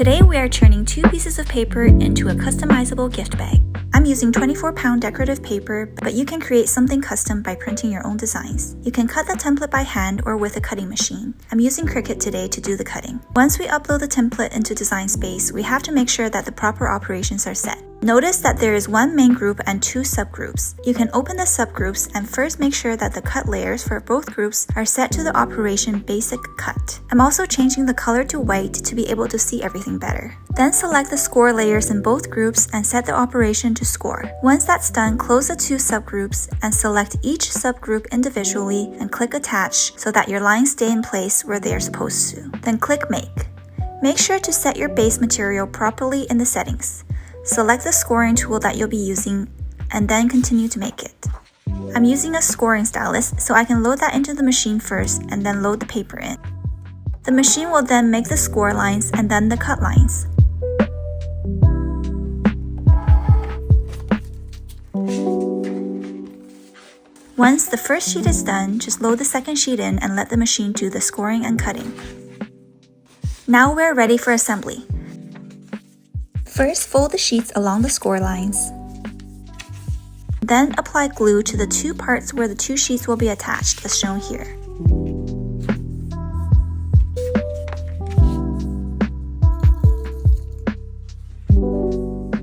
Today we are turning 2 pieces of paper into a customizable gift bag. I'm using 24-pound decorative paper, but you can create something custom by printing your own designs. You can cut the template by hand or with a cutting machine. I'm using Cricut today to do the cutting. Once we upload the template into Design Space, we have to make sure that the proper operations are set. Notice that there is one main group and 2 subgroups. You can open the subgroups and first make sure that the cut layers for both groups are set to the operation Basic Cut. I'm also changing the color to white to be able to see everything better. Then select the score layers in both groups and set the operation to score. Once that's done, close the 2 subgroups and select each subgroup individually and click Attach so that your lines stay in place where they are supposed to. Then click Make. Make sure to set your base material properly in the settings. Select the scoring tool that you'll be using and then continue to make it. I'm using a scoring stylus so I can load that into the machine first and then load the paper in. The machine will then make the score lines and then the cut lines. Once the first sheet is done, just load the second sheet in and let the machine do the scoring and cutting. Now we're ready for assembly. First, fold the sheets along the score lines. Then apply glue to the 2 parts where the 2 sheets will be attached, as shown here.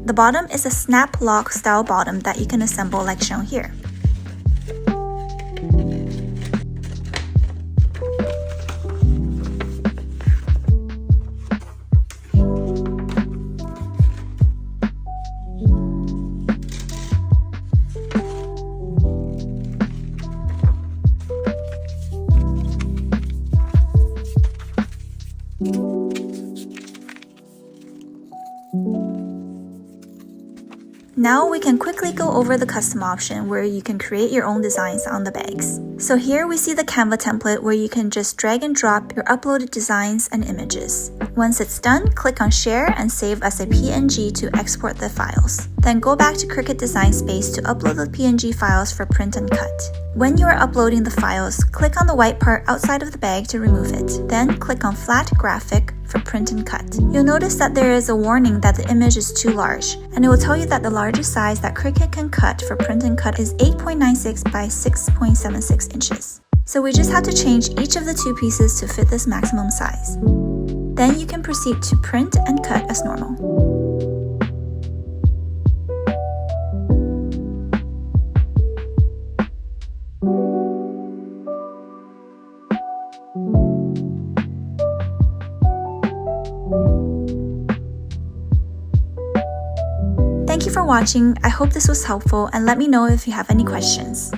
The bottom is a snap lock style bottom that you can assemble like shown here. Now we can quickly go over the custom option where you can create your own designs on the bags. So here we see the Canva template where you can just drag and drop your uploaded designs and images. Once it's done, click on Share and save as a PNG to export the files. Then go back to Cricut Design Space to upload the PNG files for print and cut. When you are uploading the files, click on the white part outside of the bag to remove it. Then click on Flat Graphic for print and cut. You'll notice that there is a warning that the image is too large, and it will tell you that the largest size that Cricut can cut for print and cut is 8.96 by 6.76 inches. So we just have to change each of the 2 pieces to fit this maximum size. Then you can proceed to print and cut as normal. Thank you for watching. I hope this was helpful and let me know if you have any questions.